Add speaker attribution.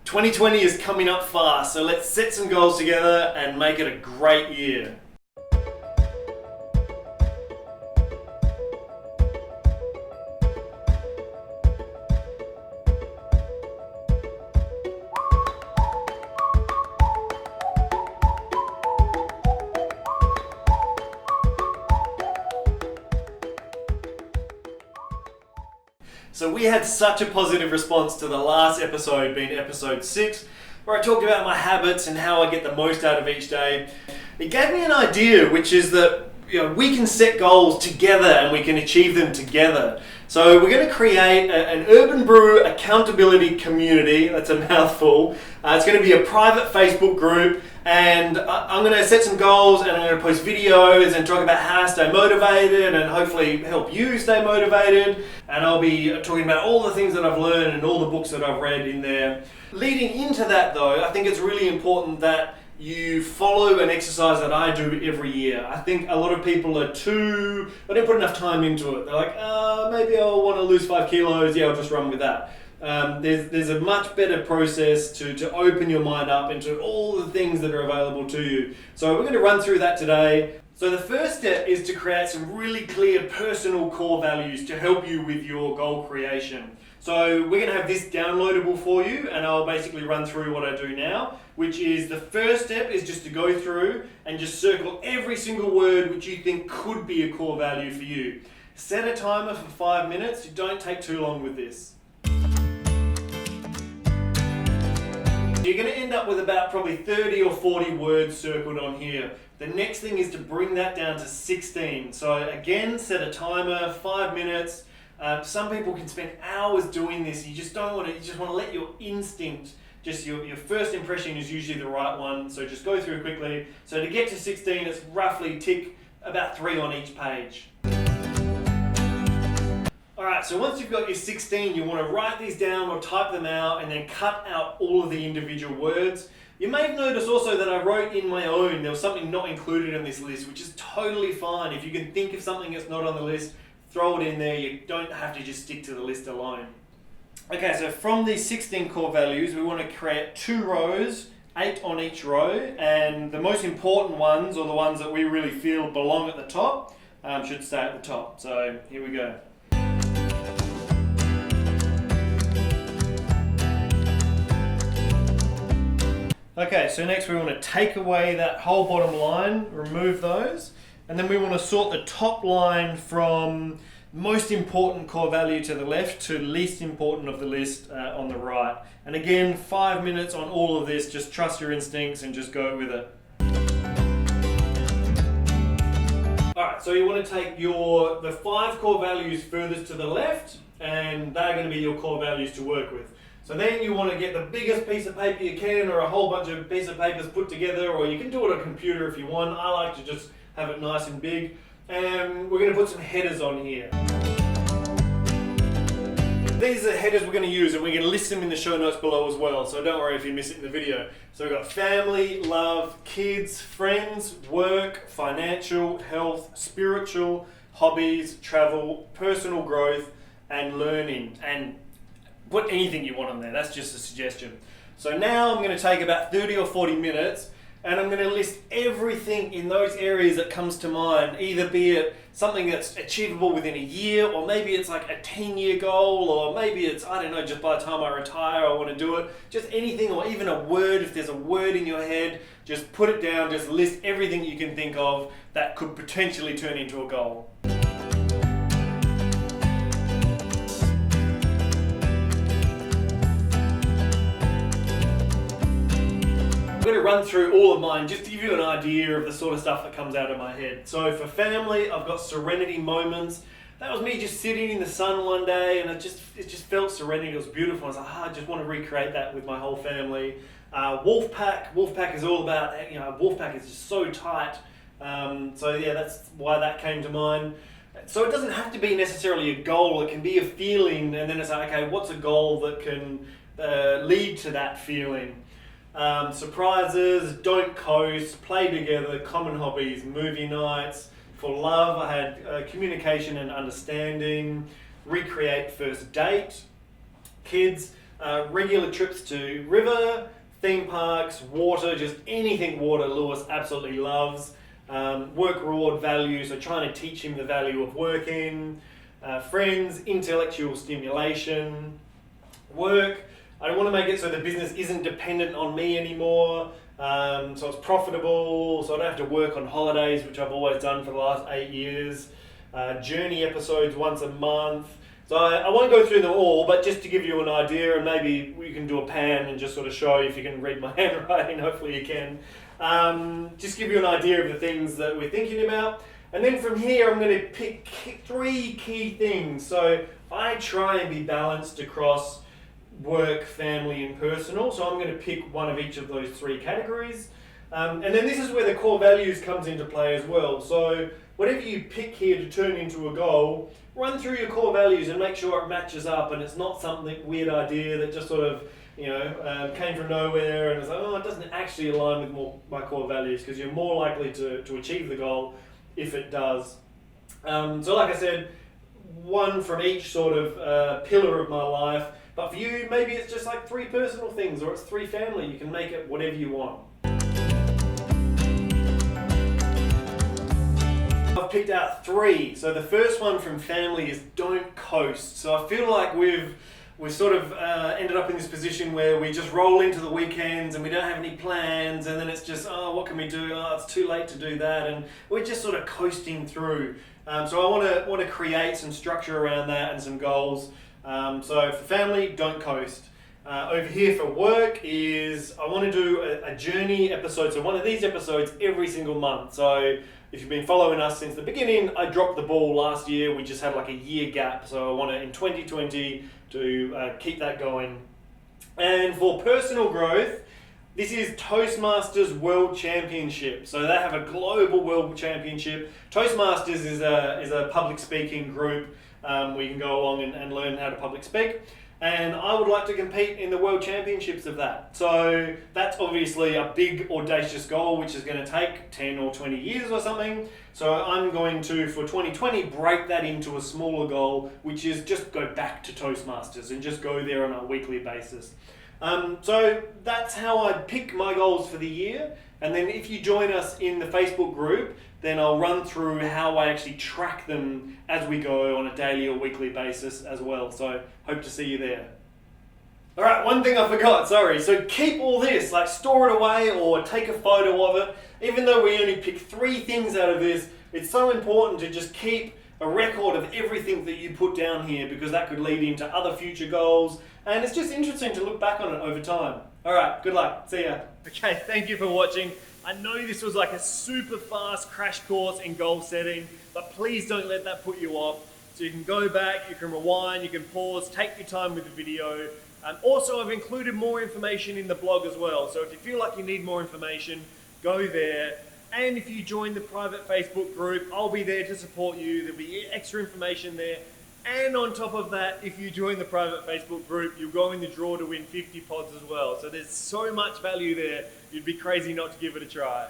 Speaker 1: 2020 is coming up fast, so let's set some goals together and make it a great year. So we had such a positive response to the last episode, being episode 6, where I talked about my habits and how I get the most out of each day. It gave me an idea, which is that we can set goals together and we can achieve them together. So we're going to create an Urban Brew accountability community. That's a mouthful. It's going to be a private Facebook group, and I'm going to set some goals, and I'm going to post videos and talk about how to stay motivated and hopefully help you stay motivated. And I'll be talking about all the things that I've learned and all the books that I've read in there. Leading into that though, I think it's really important that you follow an exercise that I do every year. I think a lot of people I don't put enough time into it. They're like, maybe I'll want to lose 5 kilos, I'll just run with that. There's a much better process to open your mind up into all the things that are available to you. So we're going to run through that today. So the first step is to create some really clear personal core values to help you with your goal creation. So we're going to have this downloadable for you, and I'll basically run through what I do now, which is the first step is just to go through and just circle every single word which you think could be a core value for you. Set a timer for 5 minutes. You don't take too long with this. You're going to end up with about probably 30 or 40 words circled on here. The next thing is to bring that down to 16. So again, set a timer, 5 minutes. Some people can spend hours doing this. You just want to let your instinct, just your first impression is usually the right one. So just go through quickly. So to get to 16, it's roughly tick about 3 on each page. Alright, so once you've got your 16, you want to write these down or type them out and then cut out all of the individual words. You may have noticed also that I wrote in my own, there was something not included in this list, which is totally fine. If you can think of something that's not on the list, throw it in there. You don't have to just stick to the list alone. Okay, so from these 16 core values, we want to create 2 rows, 8 on each row, and the most important ones, or the ones that we really feel belong at the top, should stay at the top. So here we go. Okay, so next we want to take away that whole bottom line, remove those, and then we want to sort the top line from most important core value to the left to least important of the list on the right. And again, 5 minutes on all of this, just trust your instincts and just go with it. Alright, so you want to take the 5 core values furthest to the left, and they're going to be your core values to work with. So then you want to get the biggest piece of paper you can, or a whole bunch of pieces of papers put together, or you can do it on a computer if you want. I like to just have it nice and big. And we're going to put some headers on here. These are the headers we're going to use, and we're going to list them in the show notes below as well, so don't worry if you miss it in the video. So we've got family, love, kids, friends, work, financial, health, spiritual, hobbies, travel, personal growth, and learning. And put anything you want on there, that's just a suggestion. So now I'm going to take about 30 or 40 minutes and I'm going to list everything in those areas that comes to mind, either be it something that's achievable within a year, or maybe it's like a 10-year goal, or maybe it's, I don't know, just by the time I retire I want to do it. Just anything, or even a word. If there's a word in your head, just put it down, just list everything you can think of that could potentially turn into a goal. I'm going to run through all of mine just to give you an idea of the sort of stuff that comes out of my head. So for family, I've got serenity moments. That was me just sitting in the sun one day, and it just felt serenity. It was beautiful. I was like, I just want to recreate that with my whole family. Wolfpack is all about, Wolfpack is just so tight. So yeah, that's why that came to mind. So it doesn't have to be necessarily a goal. It can be a feeling, and then it's like, okay, what's a goal that can lead to that feeling? Surprises, don't coast, play together, common hobbies, movie nights. For love, I had communication and understanding, recreate first date. Kids, regular trips to river, theme parks, water, just anything water Lewis absolutely loves. Work reward value, so trying to teach him the value of working. Friends, intellectual stimulation. Work, I want to make it so the business isn't dependent on me anymore, so it's profitable, so I don't have to work on holidays, which I've always done for the last 8 years. Journey episodes once a month. So I won't go through them all, but just to give you an idea, and maybe we can do a pan and just sort of show if you can read my handwriting, hopefully you can. Just give you an idea of the things that we're thinking about. And then from here, I'm going to pick 3 key things. So I try and be balanced across work, family, and personal. So I'm going to pick one of each of those 3 categories. And then this is where the core values comes into play as well. So whatever you pick here to turn into a goal, run through your core values and make sure it matches up and it's not something weird idea that just sort of, came from nowhere and it's like, oh, it doesn't actually align with my core values, because you're more likely to achieve the goal if it does. So like I said, one from each sort of pillar of my life. But for you, maybe it's just like 3 personal things, or it's 3 family. You can make it whatever you want. I've picked out 3. So the first one from family is don't coast. So I feel like we've sort of ended up in this position where we just roll into the weekends and we don't have any plans, and then it's just, oh, what can we do? Oh, it's too late to do that, and we're just sort of coasting through. So I want to create some structure around that and some goals. So for family, don't coast. Over here for work is I want to do a journey episode. So one of these episodes every single month. So if you've been following us since the beginning, I dropped the ball last year. We just had like a year gap. So I want to, in 2020, to keep that going. And for personal growth, this is Toastmasters World Championship. So they have a global world championship. Toastmasters is a public speaking group where you can go along and learn how to public speak. And I would like to compete in the World Championships of that. So that's obviously a big, audacious goal, which is going to take 10 or 20 years or something. So I'm going to, for 2020, break that into a smaller goal, which is just go back to Toastmasters and just go there on a weekly basis. So that's how I pick my goals for the year. And then if you join us in the Facebook group, then I'll run through how I actually track them as we go on a daily or weekly basis as well. So hope to see you there. All right, one thing I forgot, sorry. So keep all this, like store it away or take a photo of it. Even though we only pick 3 things out of this, it's so important to just keep a record of everything that you put down here, because that could lead into other future goals. And it's just interesting to look back on it over time. All right, good luck. See ya. Okay, thank you for watching. I know this was like a super fast crash course in goal setting, but please don't let that put you off. So you can go back, you can rewind, you can pause, take your time with the video. Also, I've included more information in the blog as well. So if you feel like you need more information, go there. And if you join the private Facebook group, I'll be there to support you. There'll be extra information there. And on top of that, if you join the private Facebook group, you'll go in the draw to win 50 pods as well. So there's so much value there, you'd be crazy not to give it a try.